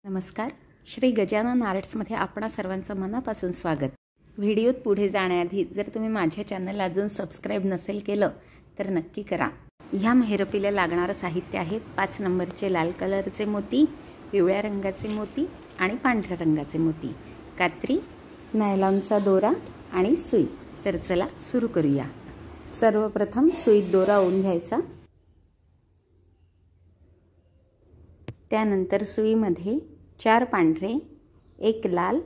नमस्कार. श्री गजानन आर्ट्समध्ये आपणा सर्वांचं मनापासून स्वागत. व्हिडिओत पुढे जाण्याआधी जर तुम्ही माझ्या चॅनलला अजून सबस्क्राईब नसेल केलं तर नक्की करा. ह्या मेहरपीला लागणारं साहित्य आहे 5 नंबरचे लाल कलरचे मोती, पिवळ्या रंगाचे मोती आणि पांढऱ्या रंगाचे मोती, कात्री, नायलॉनचा दोरा आणि सुई. तर चला सुरू करूया. सर्वप्रथम सुईत दोरा ओवून घ्यायचा. त्यानंतर सुईमध्ये 4 पांढरे, 1 लाल,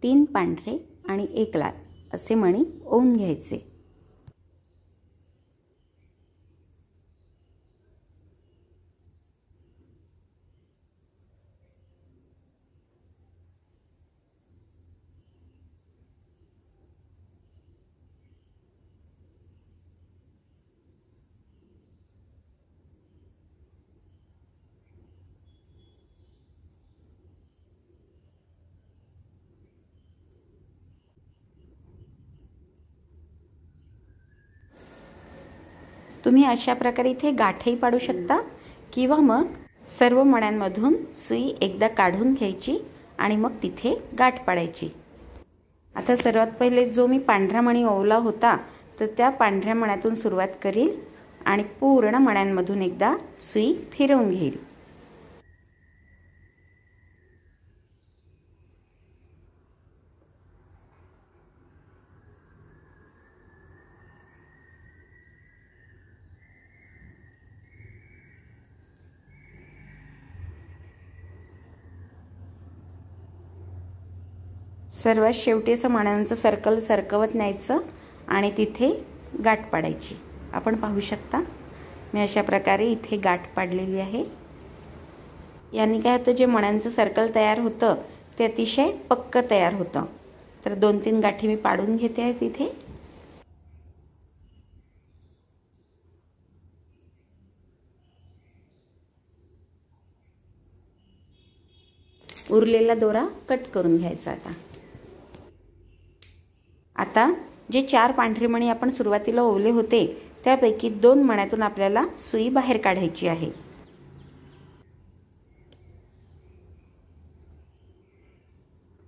3 पांढरे आणि 1 लाल असे मणी ओवून घ्यायचे. तुम्ही अशा प्रकारे इथे गाठही पाडू शकता किंवा मग सर्व मण्यांमधून सुई एकदा काढून घ्यायची आणि मग तिथे गाठ पाडायची. आता सर्वात पहिले जो मी पांढरा मणी ओवला होता तर त्या पांढऱ्या मण्यातून सुरुवात करील आणि पूर्ण मण्यांमधून एकदा सुई फिरवून घेईल. सर्वात शेवटी असं मण्यांचं सर्कल सरकवत न्यायचं आणि तिथे गाठ पाडायची. आपण पाहू शकता मी अशा प्रकारे इथे गाठ पाडलेली आहे. याने काय होतं, जे मण्यांचं सर्कल तयार होतं ते अतिशय पक्क तयार होतं. तर 2-3 गाठी मी पाडून घेते आहे तिथे. उरलेला दोरा कट करून घ्यायचा. आता जे 4 पांढरे मणी आपण सुरुवातीला ओवले होते त्यापैकी 2 मण्यातून आपल्याला सुई बाहेर काढायची आहे.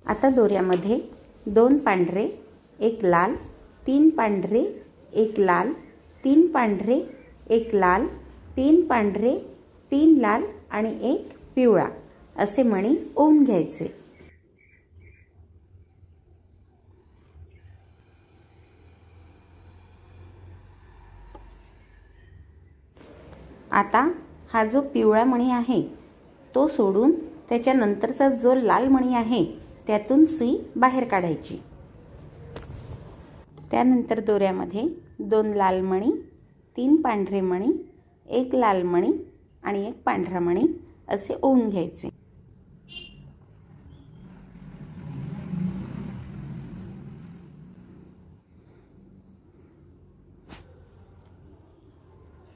आता दोऱ्यामध्ये 2 पांढरे, 1 लाल, 3 पांढरे, 1 लाल, 3 पांढरे, 1 लाल, 3 पांढरे, 3 लाल आणि 1 पिवळा असे मणी ओवून घ्यायचे. आता हा जो पिवळा मणी आहे तो सोडून त्याच्यानंतरचा जो लाल मणी आहे त्यातून सुई बाहेर काढायची. त्यानंतर दोऱ्यामध्ये 2 लाल मणी, 3 पांढरे मणी, 1 लाल मणी आणि 1 पांढरा मणी असे ओवून घ्यायचे.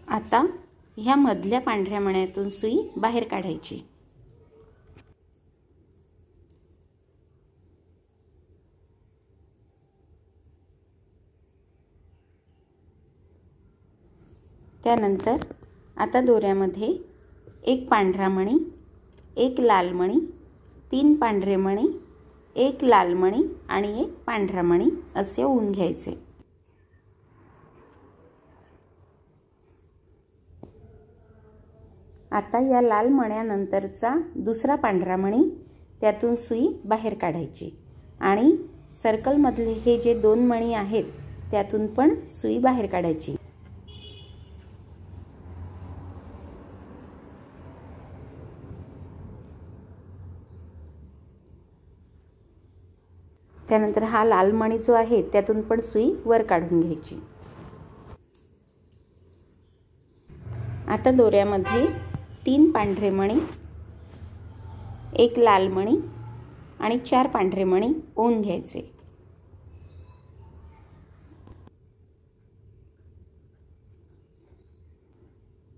आता ह्या मधल्या पांढऱ्या मण्यातून सुई बाहेर काढायची. त्यानंतर आता दोऱ्यामध्ये 1 पांढरा मणी, 1 लाल मणी, 3 पांढरे मणी, 1 लाल मणी आणि 1 पांढरा मणी असे ओवून घ्यायचे. आता या लाल मण्यानंतरचा दुसरा पांढरा मणी त्यातून सुई बाहेर काढायची आणि सर्कलमधले हे जे 2 मणी आहेत त्यातून पण सुई बाहेर काढायची. त्यानंतर हा लाल मणी जो आहे त्यातून पण सुई वर काढून घ्यायची. आता दोऱ्यामध्ये 3 पांढरे मणी, 1 लाल मणी आणि 4 पांढरे मणी ओवून घ्यायचे.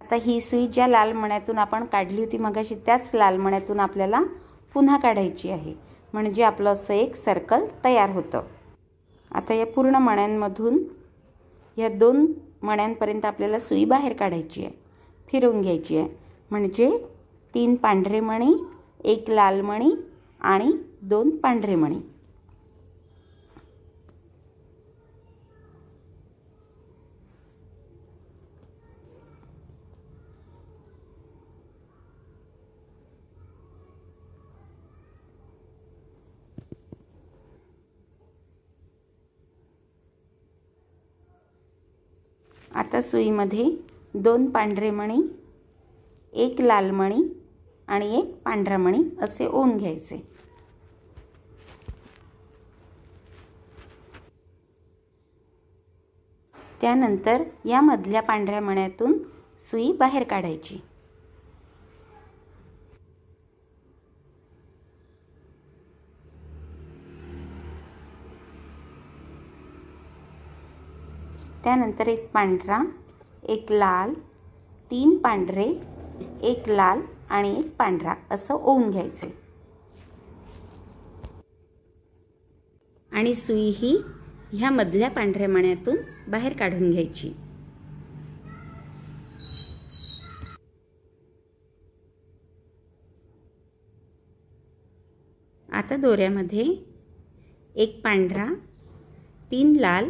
आता ही सुई ज्या लाल मण्यातून आपण काढली होती मगाशी त्याच लाल मण्यातून आपल्याला पुन्हा काढायची आहे. म्हणजे आपलं असं एक सर्कल तयार होतं. आता या पूर्ण मण्यांमधून या 2 मण्यांपर्यंत आपल्याला सुई बाहेर काढायची आहे, फिरवून घ्यायची आहे. म्हणजे 3 पांढरे मणी एक लाल मणी आणि 2 पांढरे मणी. आता सुईमध्ये 2 पांढरे मणी, एक लाल मणी आणि एक पांढरा मणी असे ओवून घ्यायचे. त्यानंतर या मधल्या पांढऱ्या मण्यातून सुई बाहेर काढायची. त्यानंतर एक पांढरा, एक लाल, 3 पांढरे, एक लाल आणि एक पांढरा असं ओवून घ्यायचे. आणि सुई ही ह्या मधल्या पांढऱ्या मण्यातून बाहेर काढून घ्यायची. आता दोऱ्यामध्ये एक पांढरा, 3 लाल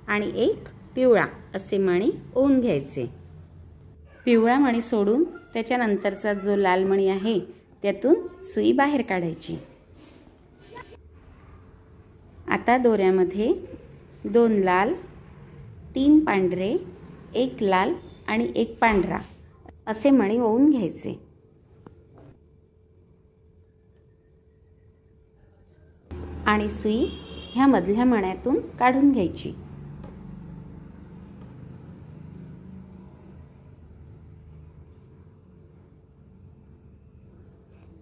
आणि एक पिवळा असे मणी ओवून घ्यायचे. पिवळा मणी सोडून त्याच्यानंतरचा जो लाल मणी आहे त्यातून सुई बाहेर काढायची. आता दोऱ्यामध्ये 2 लाल, 3 पांढरे, एक लाल आणि एक पांढरा असे मणी ओवून घ्यायचे. आणि सुई ह्या मधल्या मण्यातून काढून घ्यायची.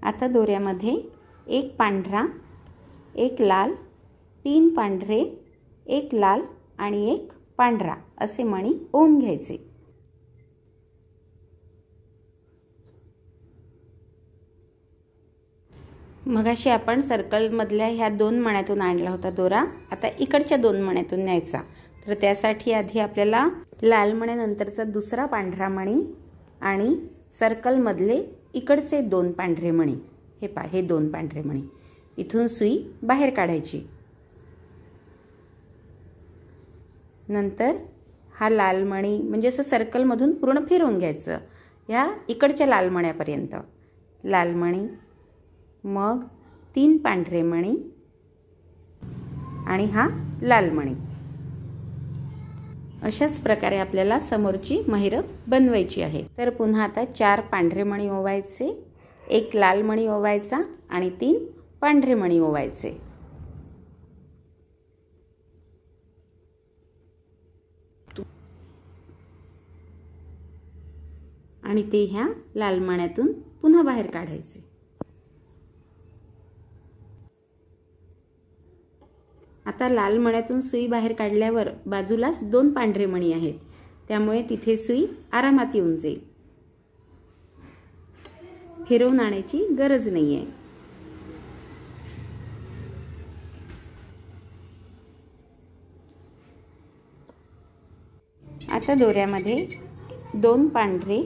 आता दोऱ्यामध्ये एक पांढरा, एक लाल, 3 पांढरे, एक लाल आणि एक पांढरा असे मणी ओवून घ्यायचे. मगाशी आपण सर्कलमधल्या ह्या 2 मण्यातून आणला होता दोरा, आता इकडच्या 2 मण्यातून न्यायचा. तर त्यासाठी आधी आपल्याला लाल मण्यानंतरचा दुसरा पांढरा मणी आणि सर्कलमधले इकडचे 2 पांढरे मणी, हे 2 पांढरे मणी इथून सुई बाहेर काढायची. नंतर हा लाल मणी म्हणजे असं सर्कलमधून पूर्ण फिरवून घ्यायचं ह्या इकडच्या लाल मण्यापर्यंत. लाल मणी, मग 3 पांढरे मणी आणि हा लाल मणी. अशाच प्रकारे आपल्याला समोरची महिरप बनवायची आहे. तर पुन्हा आता 4 पांढरे मणी ओवायचे, एक लाल मणी ओवायचा आणि 3 पांढरे मणी ओवायचे. आणि ते ह्या लाल मण्यातून पुन्हा बाहेर काढायचे. आता लाल मण्यातून सुई बाहेर काढल्यावर बाजूलाच 2 पांढरे मणी आहेत, त्यामुळे तिथे सुई आरामात येऊन जाईल. फिरवून आणायची गरज नाहीये. आता दोऱ्यामध्ये 2 पांढरे,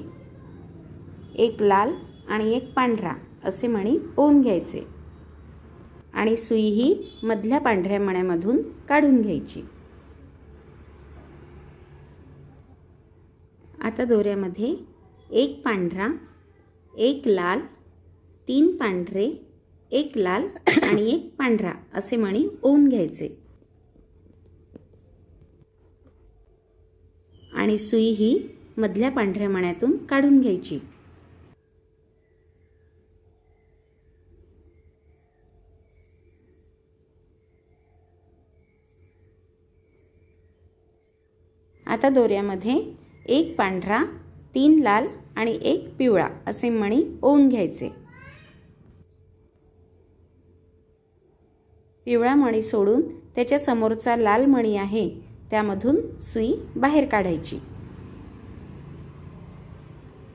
एक लाल आणि एक पांढरा असे मणी ओवून घ्यायचे. आणि सुई ही मधल्या पांढऱ्या मण्यामधून काढून घ्यायची. आता दोऱ्यामध्ये एक पांढरा, एक लाल, 3 पांढरे, एक लाल आणि एक पांढरा असे मणी ओवून घ्यायचे. आणि सुई ही मधल्या पांढऱ्या मण्यातून काढून घ्यायची. आता दोऱ्यामध्ये एक पांढरा, 3 लाल आणि एक पिवळा असे मणी ओवून घ्यायचे. पिवळा मणी सोडून त्याच्या समोरचा लाल मणी आहे त्यामधून सुई बाहेर काढायची.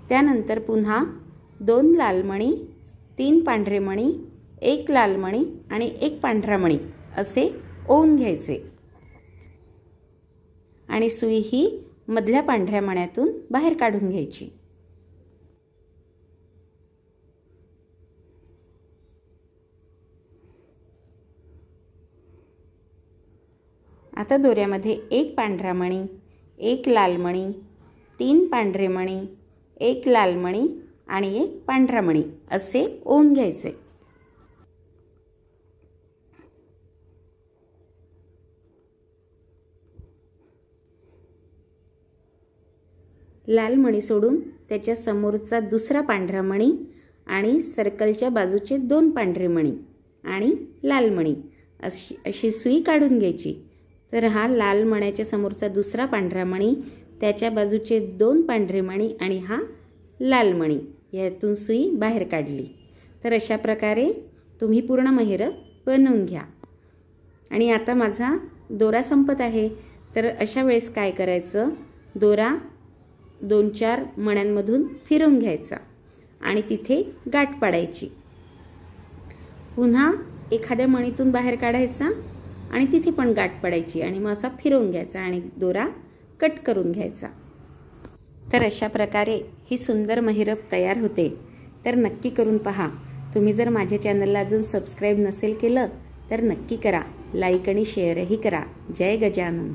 त्यानंतर पुन्हा 2 लाल मणी, 3 पांढरे मणी, एक लाल मणी आणि एक पांढरा मणी असे ओवून घ्यायचे. आणि सुई ही मधल्या पांढऱ्या मण्यातून बाहेर काढून घ्यायची. आता दोऱ्यामध्ये 1 पांढरा मणी, 1 लाल मणी, 3 पांढरे मणी, 1 लाल मणी आणि 1 पांढरा मणी असे ओवून घ्यायचे. लाल मणी सोडून त्याच्या समोरचा दुसरा पांढरा मणी आणि सर्कलच्या बाजूचे 2 पांढरे मणी आणि लाल मणी अशी सुई काढून घ्यायची. तर हा लाल मण्याच्या समोरचा दुसरा पांढरा मणी, त्याच्या बाजूचे 2 पांढरे मणी आणि हा लाल मणी यातून सुई बाहेर काढली. तर अशा प्रकारे तुम्ही पूर्ण महिरप बनवून घ्या. आणि आता माझा दोरा संपत आहे. तर अशा वेळेस काय करायचं, दोरा 2-4 मण्यांमधून फिरवून घ्यायचा आणि तिथे गाठ पाडायची. पुन्हा एखाद्या मणीतून बाहेर काढायचा आणि तिथे पण गाठ पाडायची आणि मग असा फिरवून घ्यायचा आणि दोरा कट करून घ्यायचा. तर अशा प्रकारे ही सुंदर महिरप तयार होते. तर नक्की करून पहा. तुम्ही जर माझ्या चॅनलला अजून सबस्क्राईब नसेल केलं तर नक्की करा. लाईक आणि शेअरही करा. जय गजानन.